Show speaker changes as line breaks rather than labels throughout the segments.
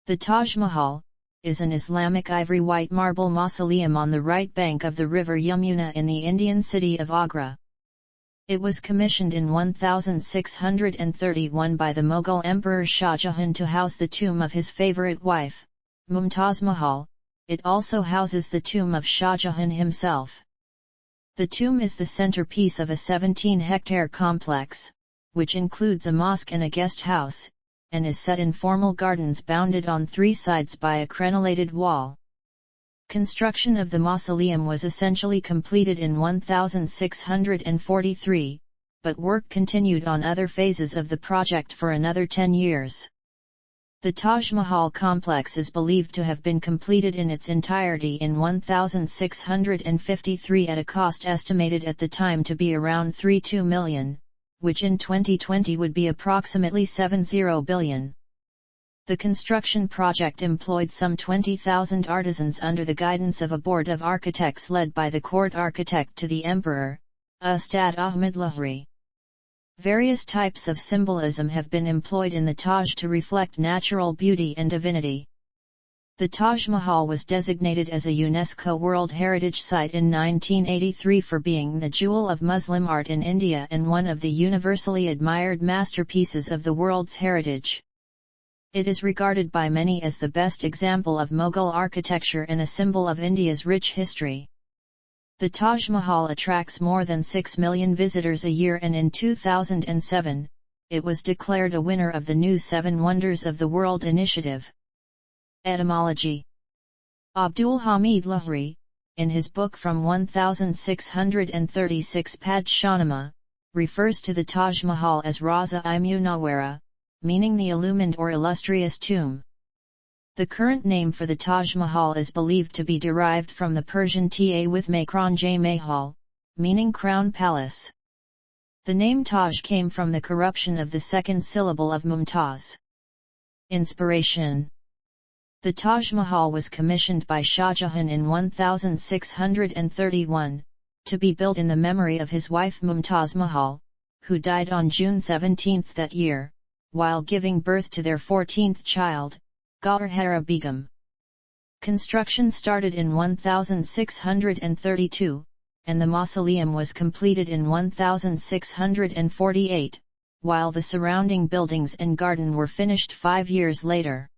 The Taj Mahal is an Islamic ivory-white marble mausoleum on the right bank of the river Yamuna in the Indian city of Agra. It was commissioned in 1631 by the Mughal Emperor Shah Jahan to house the tomb of his favorite wife, Mumtaz Mahal. It also houses the tomb of Shah Jahan himself. The tomb is the centerpiece of a 17-hectare complex, which includes a mosque and a guest house, and is set in formal gardens bounded on three sides by a crenellated wall. Construction of the mausoleum was essentially completed in 1643, but work continued on other phases of the project for another 10 years. The Taj Mahal complex is believed to have been completed in its entirety in 1653 at a cost estimated at the time to be around $32 million, which in 2020 would be approximately $70 billion. The construction project employed some 20,000 artisans under the guidance of a board of architects led by the court architect to the emperor, Ustad Ahmad Lahori. Various types of symbolism have been employed in the Taj to reflect natural beauty and divinity. The Taj Mahal was designated as a UNESCO World Heritage Site in 1983 for being the jewel of Muslim art in India and one of the universally admired masterpieces of the world's heritage. It is regarded by many as the best example of Mughal architecture and a symbol of India's rich history. The Taj Mahal attracts more than 6 million visitors a year, and in 2007, it was declared a winner of the new 7 Wonders of the World initiative. Etymology. Abdul Hamid Lahori, in his book From 1636 Padshahnamas, refers to the Taj Mahal as Raza-i Munawwara, meaning the illumined or illustrious tomb. The current name for the Taj Mahal is believed to be derived from the Persian Ta with Makran Mahal, meaning crown palace. The name Taj came from the corruption of the second syllable of Mumtaz. Inspiration. The Taj Mahal was commissioned by Shah Jahan in 1631, to be built in the memory of his wife Mumtaz Mahal, who died on June 17 that year, while giving birth to their 14th child, Gauhara Begum. Construction started in 1632, and the mausoleum was completed in 1648, while the surrounding buildings and garden were finished 5 years later.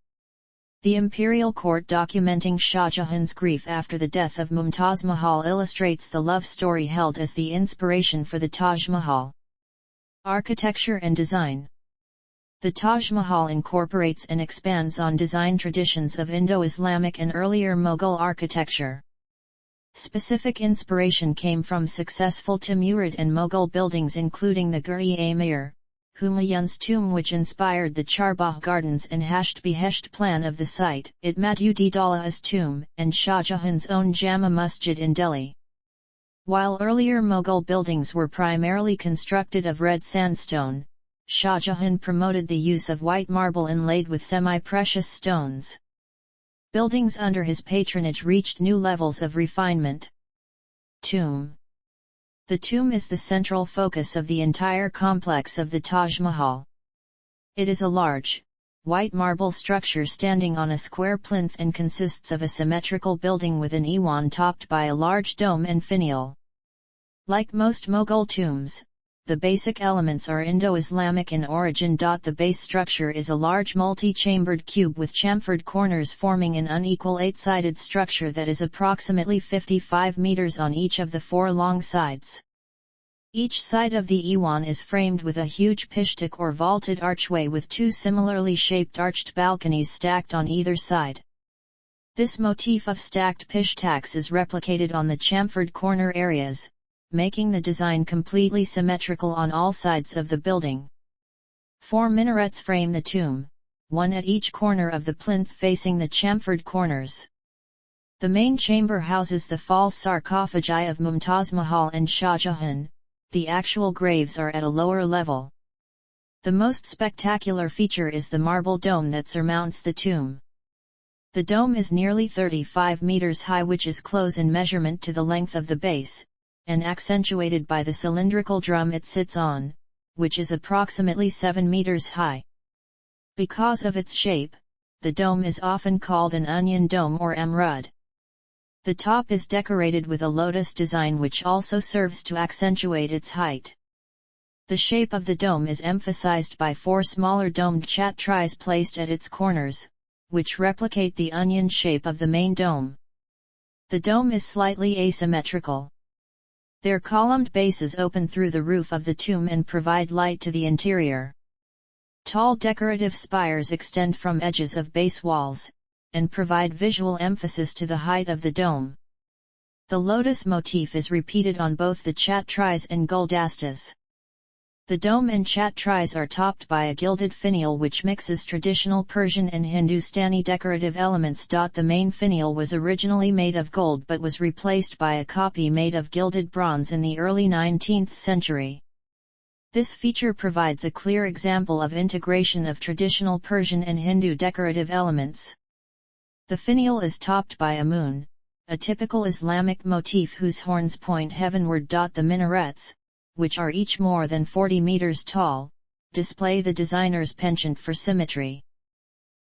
The imperial court documenting Shah Jahan's grief after the death of Mumtaz Mahal illustrates the love story held as the inspiration for the Taj Mahal. Architecture and design. The Taj Mahal incorporates and expands on design traditions of Indo-Islamic and earlier Mughal architecture. Specific inspiration came from successful Timurid and Mughal buildings including the Gur-e-Amir, Humayun's tomb, which inspired the Charbagh Gardens and Hasht-Behesht plan of the site, Itmat-ud-Daula's tomb, and Shah Jahan's own Jama Masjid in Delhi. While earlier Mughal buildings were primarily constructed of red sandstone, Shah Jahan promoted the use of white marble inlaid with semi-precious stones. Buildings under his patronage reached new levels of refinement. Tomb. The tomb is the central focus of the entire complex of the Taj Mahal. It is a large, white marble structure standing on a square plinth and consists of a symmetrical building with an iwan topped by a large dome and finial. Like most Mughal tombs, the basic elements are Indo-Islamic in origin. The base structure is a large multi-chambered cube with chamfered corners forming an unequal 8-sided structure that is approximately 55 meters on each of the 4 long sides. Each side of the iwan is framed with a huge pishtak or vaulted archway with 2 similarly shaped arched balconies stacked on either side. This motif of stacked pishtaks is replicated on the chamfered corner areas, making the design completely symmetrical on all sides of the building. 4 minarets frame the tomb, one at each corner of the plinth facing the chamfered corners. The main chamber houses the false sarcophagi of Mumtaz Mahal and Shah Jahan. The actual graves are at a lower level. The most spectacular feature is the marble dome that surmounts the tomb. The dome is nearly 35 meters high, which is close in measurement to the length of the base, and accentuated by the cylindrical drum it sits on, which is approximately 7 meters high. Because of its shape, the dome is often called an onion dome or amrud. The top is decorated with a lotus design which also serves to accentuate its height. The shape of the dome is emphasized by 4 smaller domed chhatris placed at its corners, which replicate the onion shape of the main dome. The dome is slightly asymmetrical. Their columned bases open through the roof of the tomb and provide light to the interior. Tall decorative spires extend from edges of base walls, and provide visual emphasis to the height of the dome. The lotus motif is repeated on both the chhatris and guldastas. The dome and chhatris are topped by a gilded finial which mixes traditional Persian and Hindustani decorative elements. The main finial was originally made of gold but was replaced by a copy made of gilded bronze in the early 19th century. This feature provides a clear example of integration of traditional Persian and Hindu decorative elements. The finial is topped by a moon, a typical Islamic motif whose horns point heavenward. The minarets, which are each more than 40 meters tall, display the designer's penchant for symmetry.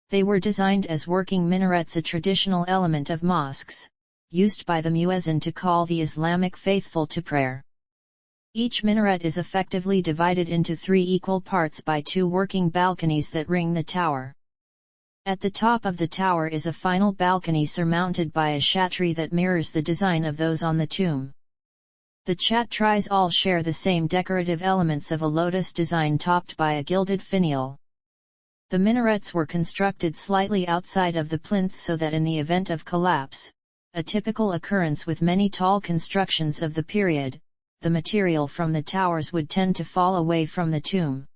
They were designed as working minarets, a traditional element of mosques, used by the muezzin to call the Islamic faithful to prayer. Each minaret is effectively divided into 3 equal parts by 2 working balconies that ring the tower. At the top of the tower is a final balcony surmounted by a chhatri that mirrors the design of those on the tomb. The chhatris all share the same decorative elements of a lotus design topped by a gilded finial. The minarets were constructed slightly outside of the plinth so that in the event of collapse, a typical occurrence with many tall constructions of the period, the material from the towers would tend to fall away from the tomb.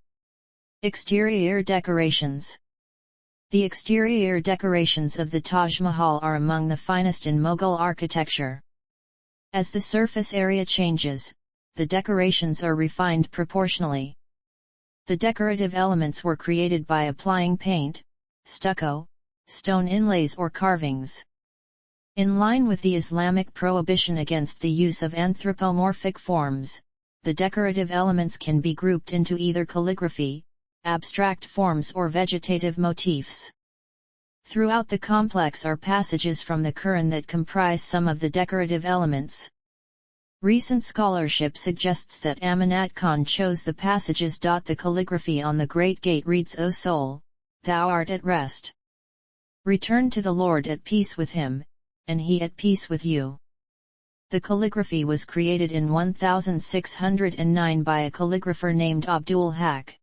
Exterior decorations. The exterior decorations of the Taj Mahal are among the finest in Mughal architecture. As the surface area changes, the decorations are refined proportionally. The decorative elements were created by applying paint, stucco, stone inlays or carvings. In line with the Islamic prohibition against the use of anthropomorphic forms, the decorative elements can be grouped into either calligraphy, abstract forms or vegetative motifs. Throughout the complex are passages from the Quran that comprise some of the decorative elements. Recent scholarship suggests that Amanat Khan chose the passages. The calligraphy on the Great Gate reads, O soul, thou art at rest. Return to the Lord at peace with him, and he at peace with you. The calligraphy was created in 1609 by a calligrapher named Abdul Haq.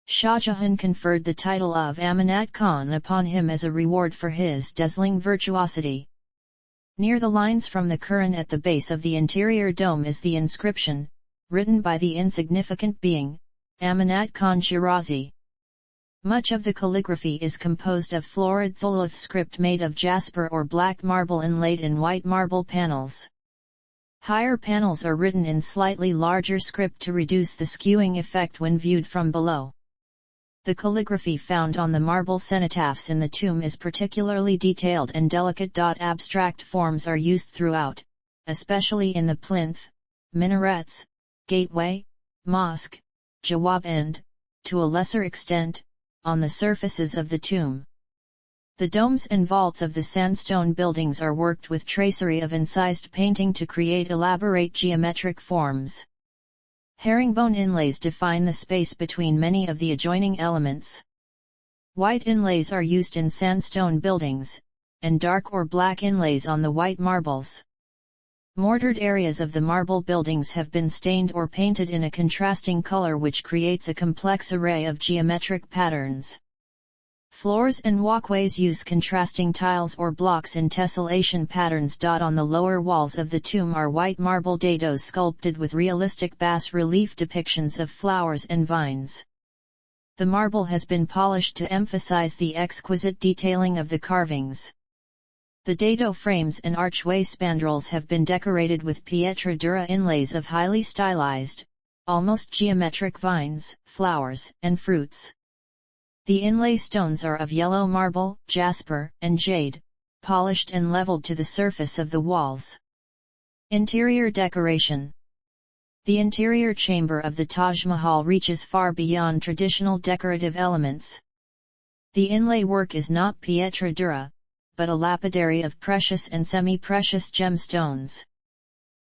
Shah Jahan conferred the title of Amanat Khan upon him as a reward for his dazzling virtuosity. Near the lines from the Quran at the base of the interior dome is the inscription, written by the insignificant being, Amanat Khan Shirazi. Much of the calligraphy is composed of florid thuluth script made of jasper or black marble inlaid in white marble panels. Higher panels are written in slightly larger script to reduce the skewing effect when viewed from below. The calligraphy found on the marble cenotaphs in the tomb is particularly detailed and delicate. Abstract forms are used throughout, especially in the plinth, minarets, gateway, mosque, jawab and, to a lesser extent, on the surfaces of the tomb. The domes and vaults of the sandstone buildings are worked with tracery of incised painting to create elaborate geometric forms. Herringbone inlays define the space between many of the adjoining elements. White inlays are used in sandstone buildings, and dark or black inlays on the white marbles. Mortared areas of the marble buildings have been stained or painted in a contrasting color which creates a complex array of geometric patterns. Floors and walkways use contrasting tiles or blocks in tessellation patterns. On the lower walls of the tomb are white marble dados sculpted with realistic bas-relief depictions of flowers and vines. The marble has been polished to emphasize the exquisite detailing of the carvings. The dado frames and archway spandrels have been decorated with pietra dura inlays of highly stylized, almost geometric vines, flowers, and fruits. The inlay stones are of yellow marble, jasper, and jade, polished and leveled to the surface of the walls. Interior decoration. The interior chamber of the Taj Mahal reaches far beyond traditional decorative elements. The inlay work is not pietra dura, but a lapidary of precious and semi-precious gemstones.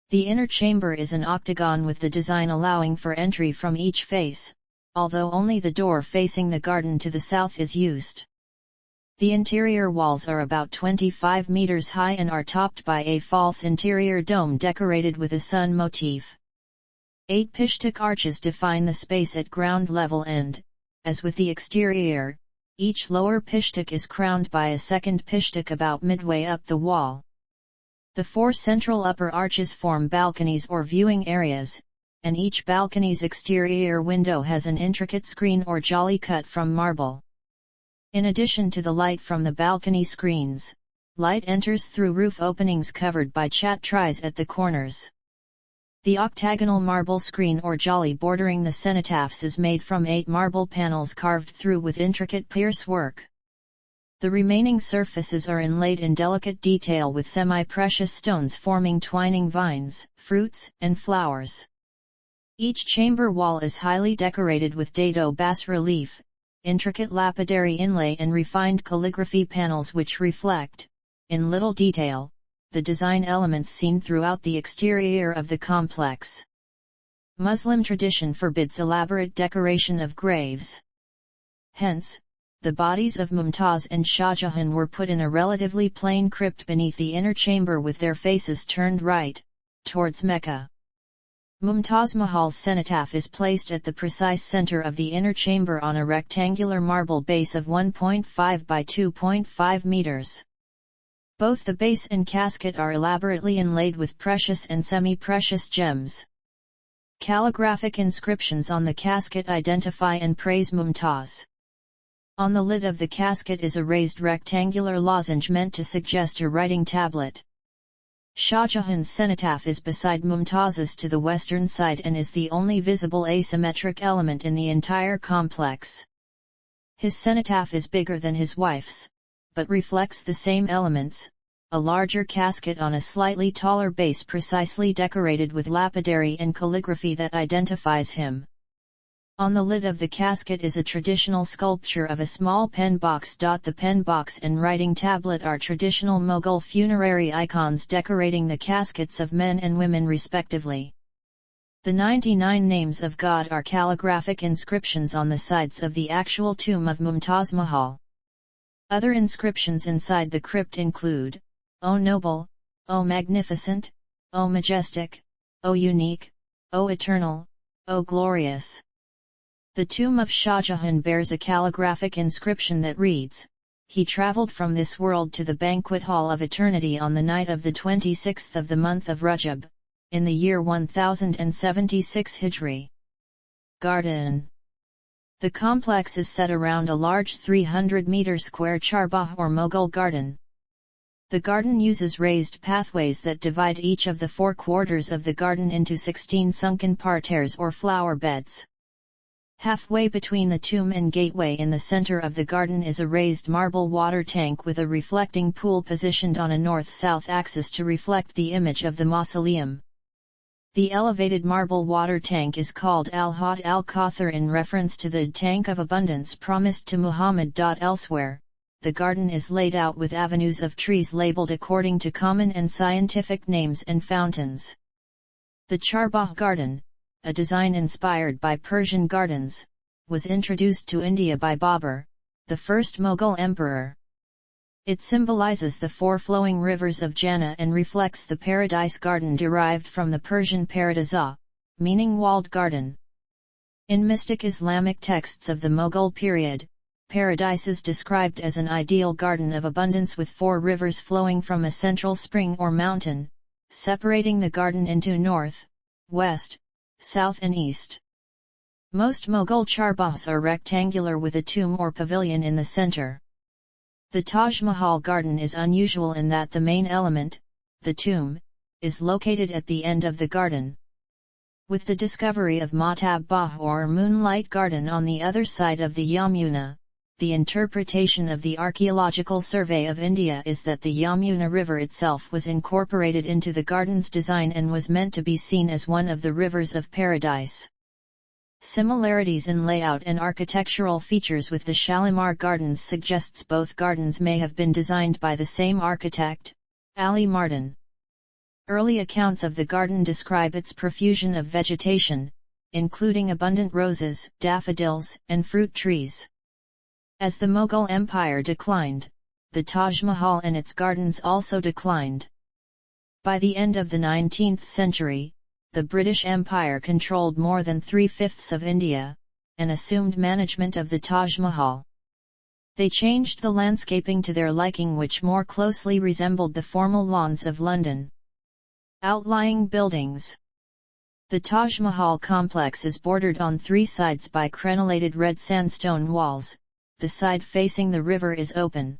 The inner chamber is an octagon with the design allowing for entry from each face, although only the door facing the garden to the south is used. The interior walls are about 25 meters high and are topped by a false interior dome decorated with a sun motif. 8 pishtak arches define the space at ground level and, as with the exterior, each lower pishtak is crowned by a second pishtak about midway up the wall. The 4 central upper arches form balconies or viewing areas, and each balcony's exterior window has an intricate screen or jolly cut from marble. In addition to the light from the balcony screens, light enters through roof openings covered by chatries at the corners. The octagonal marble screen or jolly bordering the cenotaphs is made from 8 marble panels carved through with intricate pierce work. The remaining surfaces are inlaid in delicate detail with semi-precious stones forming twining vines, fruits, and flowers. Each chamber wall is highly decorated with dado bas-relief, intricate lapidary inlay and refined calligraphy panels which reflect, in little detail, the design elements seen throughout the exterior of the complex. Muslim tradition forbids elaborate decoration of graves. Hence, the bodies of Mumtaz and Shah Jahan were put in a relatively plain crypt beneath the inner chamber with their faces turned right, towards Mecca. Mumtaz Mahal's cenotaph is placed at the precise center of the inner chamber on a rectangular marble base of 1.5 by 2.5 meters. Both the base and casket are elaborately inlaid with precious and semi-precious gems. Calligraphic inscriptions on the casket identify and praise Mumtaz. On the lid of the casket is a raised rectangular lozenge meant to suggest a writing tablet. Shah Jahan's cenotaph is beside Mumtaz's to the western side and is the only visible asymmetric element in the entire complex. His cenotaph is bigger than his wife's, but reflects the same elements, a larger casket on a slightly taller base precisely decorated with lapidary and calligraphy that identifies him. On the lid of the casket is a traditional sculpture of a small pen box. The pen box and writing tablet are traditional Mughal funerary icons decorating the caskets of men and women respectively. The 99 names of God are calligraphic inscriptions on the sides of the actual tomb of Mumtaz Mahal. Other inscriptions inside the crypt include, O noble, O magnificent, O majestic, O unique, O eternal, O glorious. The tomb of Shah Jahan bears a calligraphic inscription that reads, He travelled from this world to the banquet hall of eternity on the night of the 26th of the month of Rajab, in the year 1076 Hijri. Garden. The complex is set around a large 300-meter square charbagh or Mughal garden. The garden uses raised pathways that divide each of the 4 quarters of the garden into 16 sunken parterres or flower beds. Halfway between the tomb and gateway in the center of the garden is a raised marble water tank with a reflecting pool positioned on a north-south axis to reflect the image of the mausoleum. The elevated marble water tank is called Al-Hawd al-Kauthar in reference to the tank of abundance promised to Muhammad. Elsewhere, the garden is laid out with avenues of trees labeled according to common and scientific names and fountains. The Charbagh garden, a design inspired by Persian gardens, was introduced to India by Babur, the first Mughal emperor. It symbolizes the 4 flowing rivers of Jannah and reflects the paradise garden derived from the Persian paradisa, meaning walled garden. In mystic Islamic texts of the Mughal period, paradise is described as an ideal garden of abundance with 4 rivers flowing from a central spring or mountain, separating the garden into north, west, south and east. Most Mughal charbaghs are rectangular with a tomb or pavilion in the center. The Taj Mahal garden is unusual in that the main element, the tomb, is located at the end of the garden. With the discovery of Mahtab Bagh or Moonlight Garden on the other side of the Yamuna, the interpretation of the Archaeological Survey of India is that the Yamuna River itself was incorporated into the garden's design and was meant to be seen as one of the rivers of paradise. Similarities in layout and architectural features with the Shalimar Gardens suggests both gardens may have been designed by the same architect, Ali Mardan. Early accounts of the garden describe its profusion of vegetation, including abundant roses, daffodils, and fruit trees. As the Mughal Empire declined, the Taj Mahal and its gardens also declined. By the end of the 19th century, the British Empire controlled more than 3/5 of India, and assumed management of the Taj Mahal. They changed the landscaping to their liking, which more closely resembled the formal lawns of London. Outlying buildings. The Taj Mahal complex is bordered on three sides by crenellated red sandstone walls. The side facing the river is open.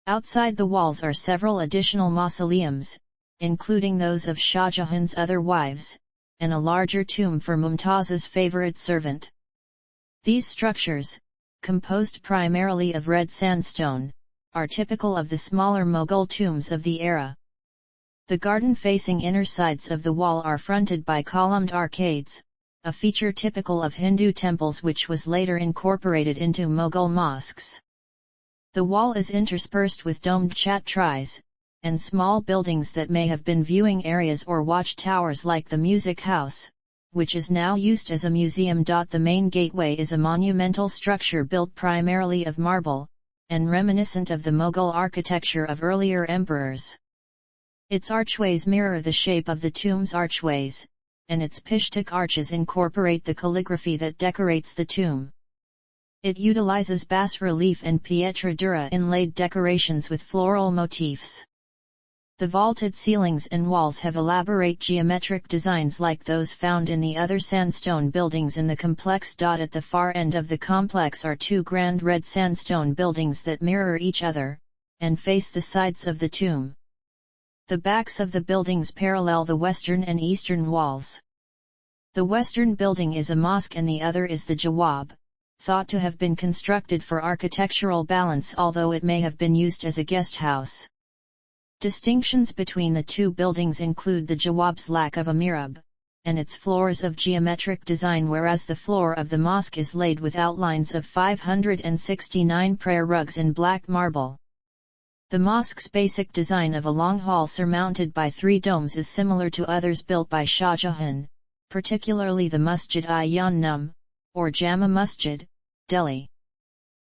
Outside the walls are several additional mausoleums, including those of Shah Jahan's other wives, and a larger tomb for Mumtaz's favorite servant. These structures, composed primarily of red sandstone, are typical of the smaller Mughal tombs of the era. The garden-facing inner sides of the wall are fronted by columned arcades, a feature typical of Hindu temples which was later incorporated into Mughal mosques. The wall is interspersed with domed chatrais, and small buildings that may have been viewing areas or watchtowers like the Music House, which is now used as a museum. The main gateway is a monumental structure built primarily of marble, and reminiscent of the Mughal architecture of earlier emperors. Its archways mirror the shape of the tomb's archways, and its pishtak arches incorporate the calligraphy that decorates the tomb. It utilizes bas-relief and pietra dura inlaid decorations with floral motifs. The vaulted ceilings and walls have elaborate geometric designs like those found in the other sandstone buildings in the complex. At the far end of the complex are two grand red sandstone buildings that mirror each other, and face the sides of the tomb. The backs of the buildings parallel the western and eastern walls. The western building is a mosque and the other is the Jawab, thought to have been constructed for architectural balance, although it may have been used as a guest house. Distinctions between the two buildings include the Jawab's lack of a mihrab, and its floors of geometric design, whereas the floor of the mosque is laid with outlines of 569 prayer rugs in black marble. The mosque's basic design of a long hall surmounted by three domes is similar to others built by Shah Jahan, particularly the Masjid-i-Num, or Jama Masjid, Delhi.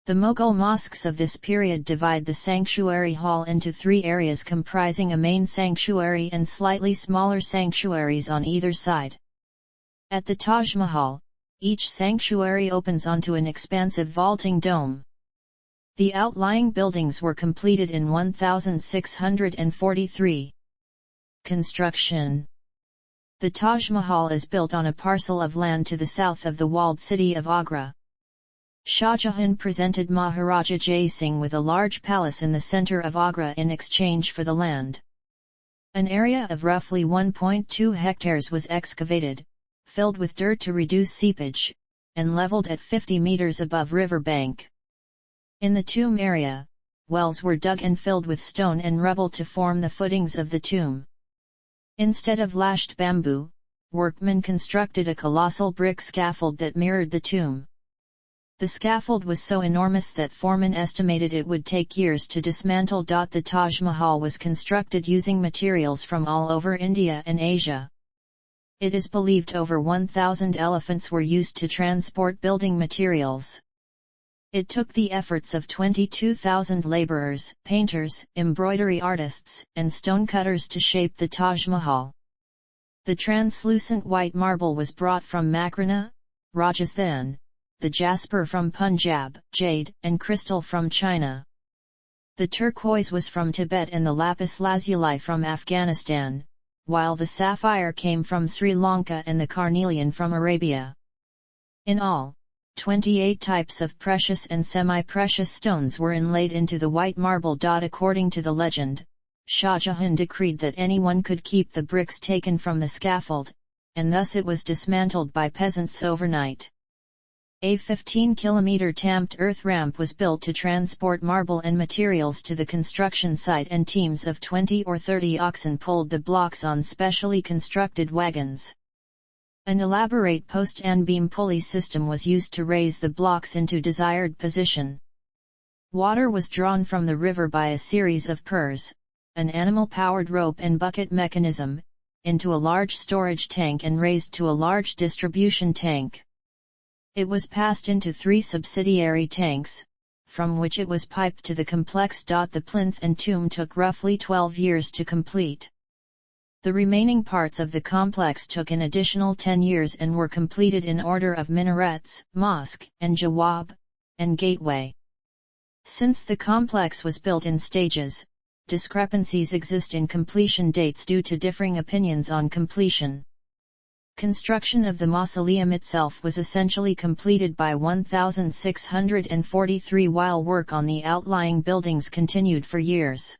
The Mughal mosques of this period divide the sanctuary hall into three areas comprising a main sanctuary and slightly smaller sanctuaries on either side. At the Taj Mahal, each sanctuary opens onto an expansive vaulting dome. The outlying buildings were completed in 1643. Construction. The Taj Mahal is built on a parcel of land to the south of the walled city of Agra. Shah Jahan presented Maharaja Jai Singh with a large palace in the centre of Agra in exchange for the land. An area of roughly 1.2 hectares was excavated, filled with dirt to reduce seepage, and levelled at 50 meters above river bank. In the tomb area, wells were dug and filled with stone and rubble to form the footings of the tomb. Instead of lashed bamboo, workmen constructed a colossal brick scaffold that mirrored the tomb. The scaffold was so enormous that foremen estimated it would take years to dismantle. The Taj Mahal was constructed using materials from all over India and Asia. It is believed over 1,000 elephants were used to transport building materials. It took the efforts of 22,000 labourers, painters, embroidery artists, and stonecutters to shape the Taj Mahal. The translucent white marble was brought from Makrana, Rajasthan, the jasper from Punjab, jade and crystal from China. The turquoise was from Tibet and the lapis lazuli from Afghanistan, while the sapphire came from Sri Lanka and the carnelian from Arabia. In all, 28 types of precious and semi-precious stones were inlaid into the white marble. According to the legend, Shah Jahan decreed that anyone could keep the bricks taken from the scaffold, and thus it was dismantled by peasants overnight. A 15-kilometer tamped earth ramp was built to transport marble and materials to the construction site, and teams of 20 or 30 oxen pulled the blocks on specially constructed wagons. An elaborate post and beam pulley system was used to raise the blocks into desired position. Water was drawn from the river by a series of pirs, an animal-powered rope and bucket mechanism, into a large storage tank and raised to a large distribution tank. It was passed into 3 subsidiary tanks, from which it was piped to the complex. The plinth and tomb took roughly 12 years to complete. The remaining parts of the complex took an additional 10 years and were completed in order of minarets, mosque, and jawab, and gateway. Since the complex was built in stages, discrepancies exist in completion dates due to differing opinions on completion. Construction of the mausoleum itself was essentially completed by 1643, while work on the outlying buildings continued for years.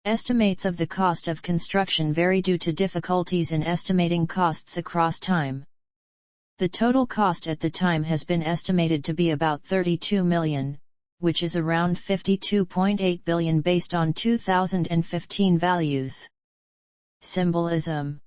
Estimates of the cost of construction vary due to difficulties in estimating costs across time. The total cost at the time has been estimated to be about 32 million, which is around 52.8 billion based on 2015 values. Symbolism.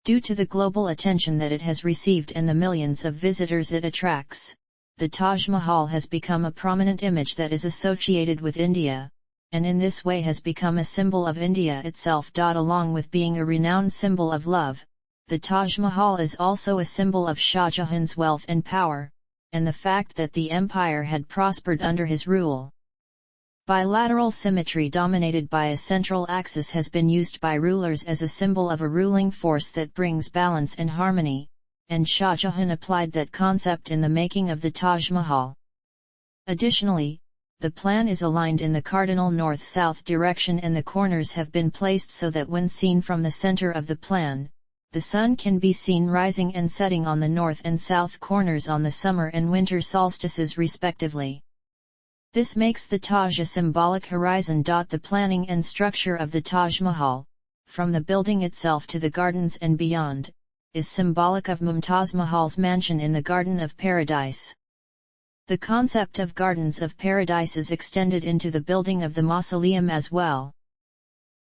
Due to the global attention that it has received and the millions of visitors it attracts, the Taj Mahal has become a prominent image that is associated with India, and in this way has become a symbol of India itself. Along with being a renowned symbol of love, the Taj Mahal is also a symbol of Shah Jahan's wealth and power, and the fact that the empire had prospered under his rule. Bilateral symmetry dominated by a central axis has been used by rulers as a symbol of a ruling force that brings balance and harmony, and Shah Jahan applied that concept in the making of the Taj Mahal. Additionally, the plan is aligned in the cardinal north-south direction and the corners have been placed so that when seen from the center of the plan, the sun can be seen rising and setting on the north and south corners on the summer and winter solstices respectively. This makes the Taj a symbolic horizon. The planning and structure of the Taj Mahal, from the building itself to the gardens and beyond, is symbolic of Mumtaz Mahal's mansion in the Garden of Paradise. The concept of Gardens of Paradise is extended into the building of the mausoleum as well.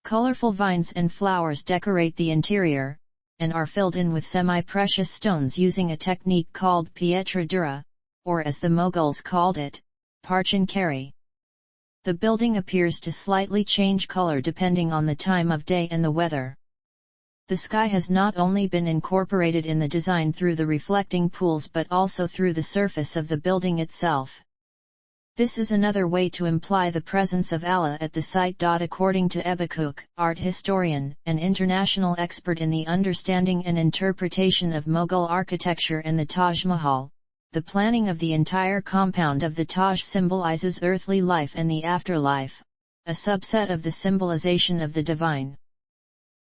Colorful vines and flowers decorate the interior, and are filled in with semi-precious stones using a technique called pietra dura, or as the Mughals called it, parchinkari. The building appears to slightly change color depending on the time of day and the weather. The sky has not only been incorporated in the design through the reflecting pools but also through the surface of the building itself. This is another way to imply the presence of Allah at the site. According to Ebakuk, art historian, an international expert in the understanding and interpretation of Mughal architecture and the Taj Mahal, the planning of the entire compound of the Taj symbolizes earthly life and the afterlife, a subset of the symbolization of the divine.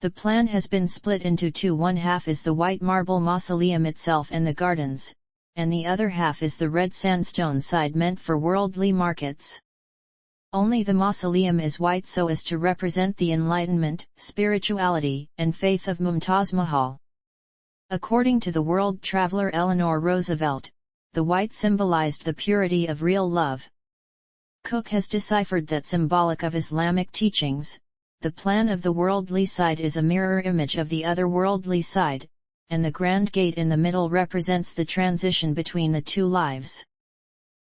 The plan has been split into two. One half is the white marble mausoleum itself and the gardens, and the other half is the red sandstone side meant for worldly markets. Only the mausoleum is white so as to represent the enlightenment, spirituality, and faith of Mumtaz Mahal. According to the world traveler Eleanor Roosevelt, the white symbolized the purity of real love. Cook has deciphered that symbolic of Islamic teachings. The plan of the worldly side is a mirror image of the otherworldly side, and the grand gate in the middle represents the transition between the two lives.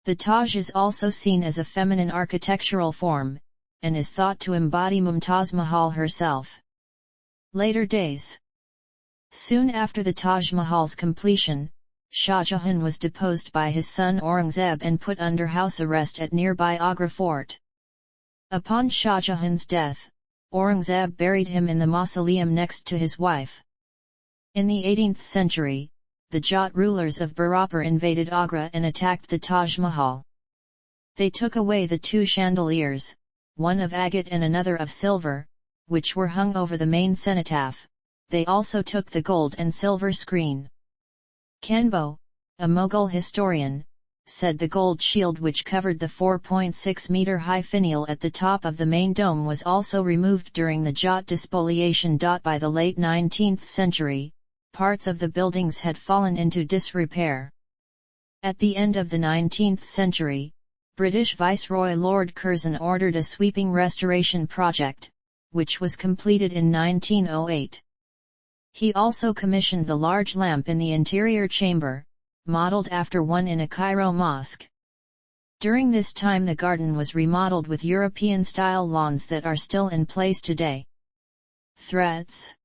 The Taj is also seen as a feminine architectural form, and is thought to embody Mumtaz Mahal herself. Later days. Soon after the Taj Mahal's completion, Shah Jahan was deposed by his son Aurangzeb and put under house arrest at nearby Agra fort. Upon Shah Jahan's death, Aurangzeb buried him in the mausoleum next to his wife. In the 18th century, the Jat rulers of Bharatpur invaded Agra and attacked the Taj Mahal. They took away the two chandeliers, one of agate and another of silver, which were hung over the main cenotaph. They also took the gold and silver screen. Kanbo, a Mughal historian, said the gold shield which covered the 4.6-meter high finial at the top of the main dome was also removed during the Jat despoliation. By the late 19th century, parts of the buildings had fallen into disrepair. At the end of the 19th century, British Viceroy Lord Curzon ordered a sweeping restoration project, which was completed in 1908. He also commissioned the large lamp in the interior chamber, modeled after one in a Cairo mosque. During this time the garden was remodeled with European-style lawns that are still in place today. Threats.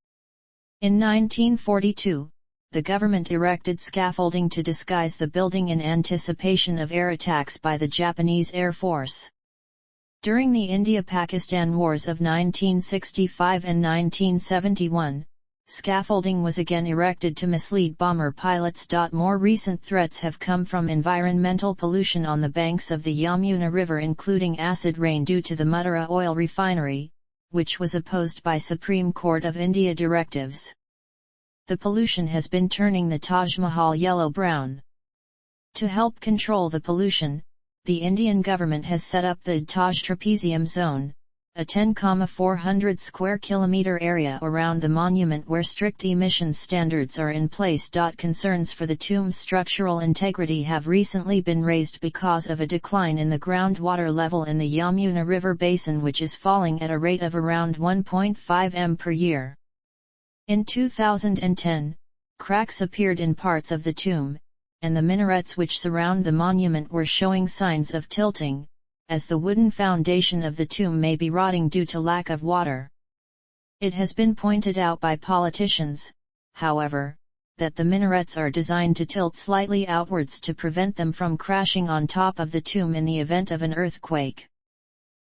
In 1942, the government erected scaffolding to disguise the building in anticipation of air attacks by the Japanese Air Force. During the India-Pakistan Wars of 1965 and 1971, scaffolding was again erected to mislead bomber pilots. More recent threats have come from environmental pollution on the banks of the Yamuna River, including acid rain due to the Mathura oil refinery, which was opposed by Supreme Court of India directives. The pollution has been turning the Taj Mahal yellow-brown. To help control the pollution, the Indian government has set up the Taj Trapezium Zone, a 10,400 square kilometer area around the monument where strict emissions standards are in place. Concerns for the tomb's structural integrity have recently been raised because of a decline in the groundwater level in the Yamuna River basin, which is falling at a rate of around 1.5 m per year. In 2010, cracks appeared in parts of the tomb, and the minarets which surround the monument were showing signs of tilting, as the wooden foundation of the tomb may be rotting due to lack of water. It has been pointed out by politicians, however, that the minarets are designed to tilt slightly outwards to prevent them from crashing on top of the tomb in the event of an earthquake.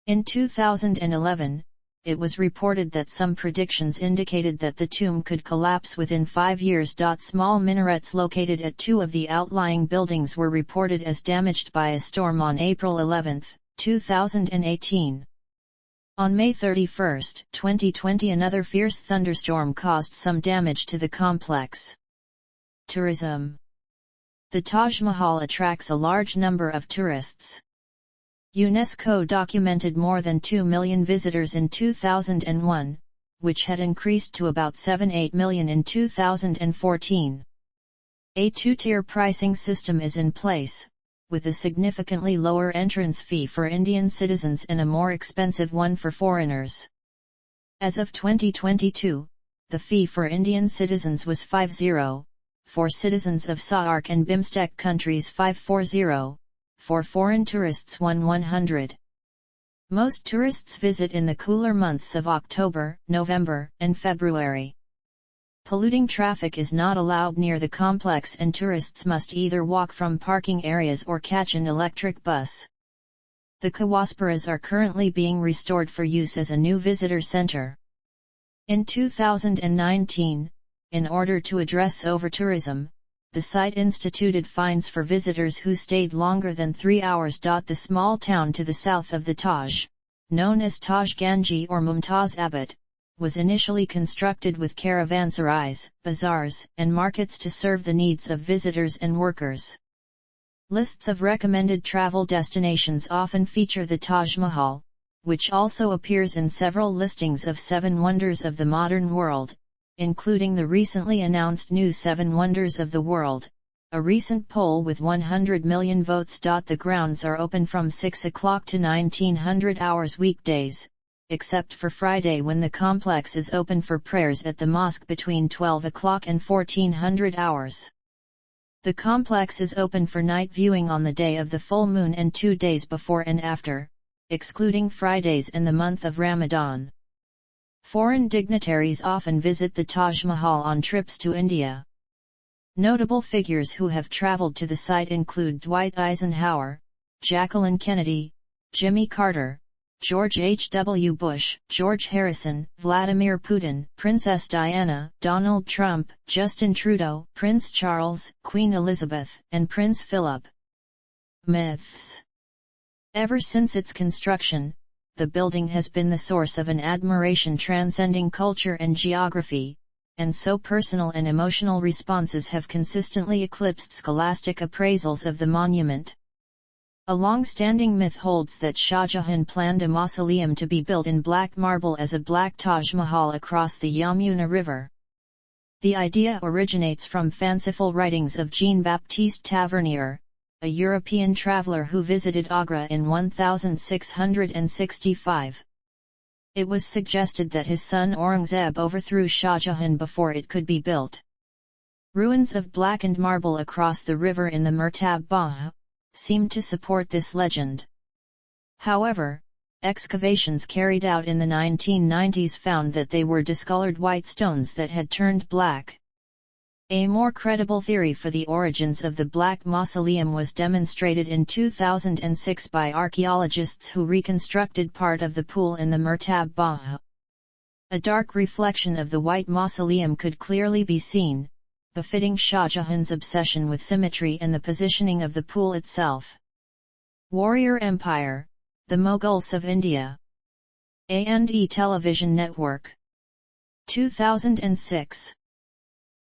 In 2011, it was reported that some predictions indicated that the tomb could collapse within 5 years. Small minarets located at two of the outlying buildings were reported as damaged by a storm on April 11, 2018. On May 31, 2020, another fierce thunderstorm caused some damage to the complex. Tourism. The Taj Mahal attracts a large number of tourists. UNESCO documented more than 2 million visitors in 2001, which had increased to about 7-8 million in 2014. A two-tier pricing system is in place, with a significantly lower entrance fee for Indian citizens and a more expensive one for foreigners. As of 2022, the fee for Indian citizens was 50, for citizens of SAARC and BIMSTEC countries 540, for foreign tourists 100. Most tourists visit in the cooler months of October, November, and February. Polluting traffic is not allowed near the complex and tourists must either walk from parking areas or catch an electric bus. The Kawasparas are currently being restored for use as a new visitor center. In 2019, in order to address over-tourism, the site instituted fines for visitors who stayed longer than 3 hours. The small town to the south of the Taj, known as Taj Ganji or Mumtaz Abad, was initially constructed with caravanserais, bazaars, and markets to serve the needs of visitors and workers. Lists of recommended travel destinations often feature the Taj Mahal, which also appears in several listings of 7 wonders of the modern world, including the recently announced new 7 Wonders of the World, a recent poll with 100 million votes. The grounds are open from 6 o'clock to 1900 hours weekdays, except for Friday when the complex is open for prayers at the mosque between 12 o'clock and 1400 hours. The complex is open for night viewing on the day of the full moon and 2 days before and after, excluding Fridays and the month of Ramadan. Foreign dignitaries often visit the Taj Mahal on trips to India. Notable figures who have traveled to the site include Dwight Eisenhower, Jacqueline Kennedy, Jimmy Carter, George H. W. Bush, George Harrison, Vladimir Putin, Princess Diana, Donald Trump, Justin Trudeau, Prince Charles, Queen Elizabeth, and Prince Philip. Myths. Ever since its construction, the building has been the source of an admiration transcending culture and geography, and so personal and emotional responses have consistently eclipsed scholastic appraisals of the monument. A long-standing myth holds that Shah Jahan planned a mausoleum to be built in black marble as a black Taj Mahal across the Yamuna River. The idea originates from fanciful writings of Jean-Baptiste Tavernier, a European traveller who visited Agra in 1665. It was suggested that his son Aurangzeb overthrew Shah Jahan before it could be built. Ruins of blackened marble across the river in the Murtab Bah seemed to support this legend. However, excavations carried out in the 1990s found that they were discolored white stones that had turned black. A more credible theory for the origins of the Black Mausoleum was demonstrated in 2006 by archaeologists who reconstructed part of the pool in the Murtab Bah. A dark reflection of the White Mausoleum could clearly be seen, befitting Shah Jahan's obsession with symmetry and the positioning of the pool itself. Warrior Empire, the Mughals of India. A&E Television Network. 2006.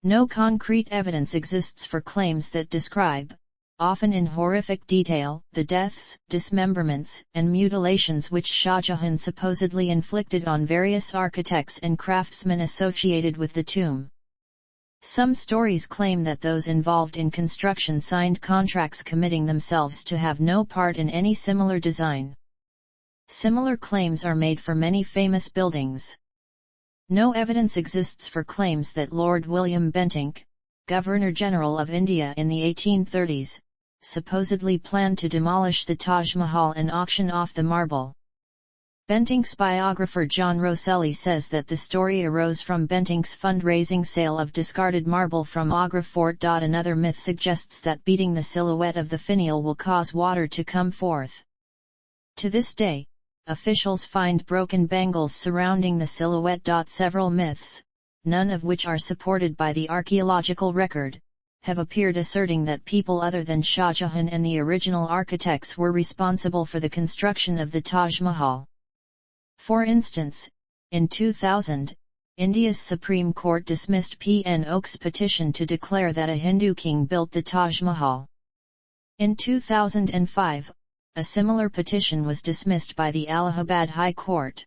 No concrete evidence exists for claims that describe, often in horrific detail, the deaths, dismemberments, and mutilations which Shah Jahan supposedly inflicted on various architects and craftsmen associated with the tomb. Some stories claim that those involved in construction signed contracts committing themselves to have no part in any similar design. Similar claims are made for many famous buildings. No evidence exists for claims that Lord William Bentinck, Governor-General of India in the 1830s, supposedly planned to demolish the Taj Mahal and auction off the marble. Bentinck's biographer John Rosselli says that the story arose from Bentinck's fundraising sale of discarded marble from Agra Fort. Another myth suggests that beating the silhouette of the finial will cause water to come forth. To this day, officials find broken bangles surrounding the silhouette. Several myths, none of which are supported by the archaeological record, have appeared asserting that people other than Shah Jahan and the original architects were responsible for the construction of the Taj Mahal. For instance, in 2000, India's Supreme Court dismissed P.N. Oak's petition to declare that a Hindu king built the Taj Mahal. In 2005, a similar petition was dismissed by the Allahabad High Court.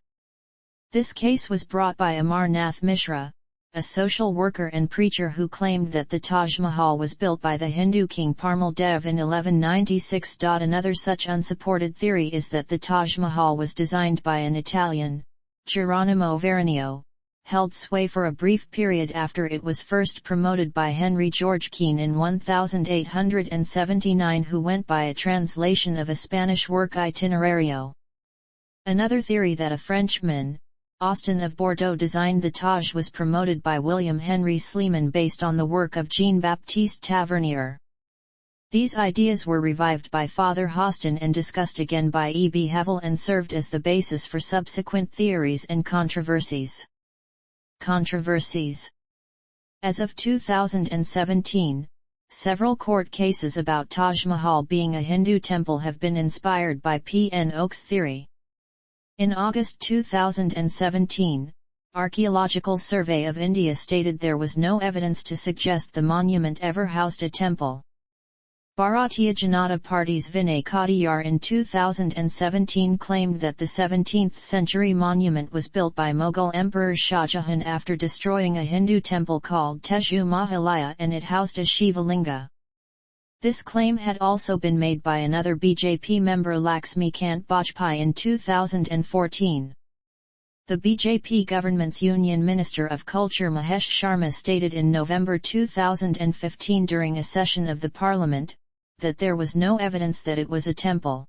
This case was brought by Amar Nath Mishra, a social worker and preacher who claimed that the Taj Mahal was built by the Hindu king Parmal Dev in 1196. Another such unsupported theory is that the Taj Mahal was designed by an Italian, Geronimo Veronio, held sway for a brief period after it was first promoted by Henry George Keane in 1879, who went by a translation of a Spanish work Itinerario. Another theory that a Frenchman, Austin of Bordeaux, designed the Taj was promoted by William Henry Sleeman based on the work of Jean-Baptiste Tavernier. These ideas were revived by Father Hostin and discussed again by E. B. Havel and served as the basis for subsequent theories and controversies. As of 2017, several court cases about Taj Mahal being a Hindu temple have been inspired by P.N. Oak's theory. In August 2017, Archaeological Survey of India stated there was no evidence to suggest the monument ever housed a temple. Bharatiya Janata Party's Vinay Katiyar in 2017 claimed that the 17th century monument was built by Mughal Emperor Shah Jahan after destroying a Hindu temple called Teju Mahalaya and it housed a Shiva Linga. This claim had also been made by another BJP member Laxmikant Bajpai in 2014. The BJP government's Union Minister of Culture Mahesh Sharma stated in November 2015 during a session of the Parliament, that there was no evidence that it was a temple.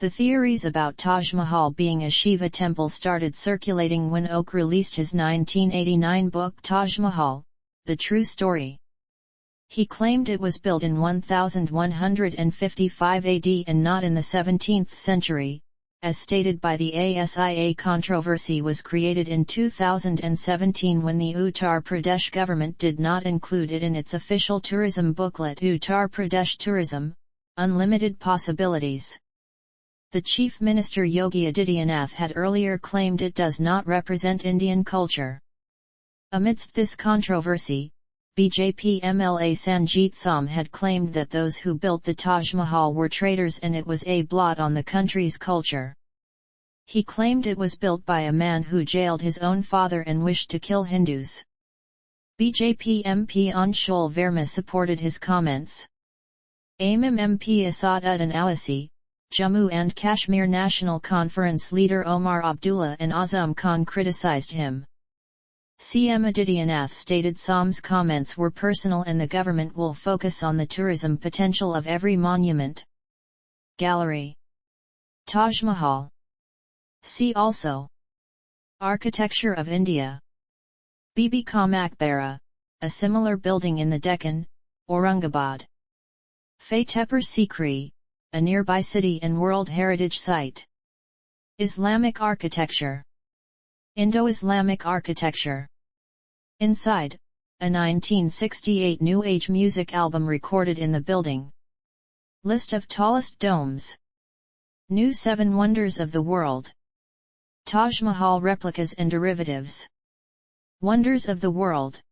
The theories about Taj Mahal being a Shiva temple started circulating when Oak released his 1989 book Taj Mahal, The True Story. He claimed it was built in 1155 AD and not in the 17th century, as stated by the ASIA. Controversy was created in 2017 when the Uttar Pradesh government did not include it in its official tourism booklet Uttar Pradesh Tourism, Unlimited Possibilities. The Chief Minister Yogi Adityanath had earlier claimed it does not represent Indian culture. Amidst this controversy, BJP MLA Sanjeet Som had claimed that those who built the Taj Mahal were traitors and it was a blot on the country's culture. He claimed it was built by a man who jailed his own father and wished to kill Hindus. BJP MP Anshul Verma supported his comments. AMM MP Asad Uddin Awasi, Jammu and Kashmir National Conference leader Omar Abdullah and Azam Khan criticized him. CM Adityanath stated Sam's comments were personal and the government will focus on the tourism potential of every monument. Gallery. Taj Mahal. See also: Architecture of India. Bibi Ka Maqbara, a similar building in the Deccan, Aurangabad. Fatehpur Sikri, a nearby city and World Heritage Site. Islamic architecture. Indo-Islamic architecture. Inside, a 1968 New Age music album recorded in the building. List of tallest domes. New 7 Wonders of the World. Taj Mahal replicas and derivatives. Wonders of the World.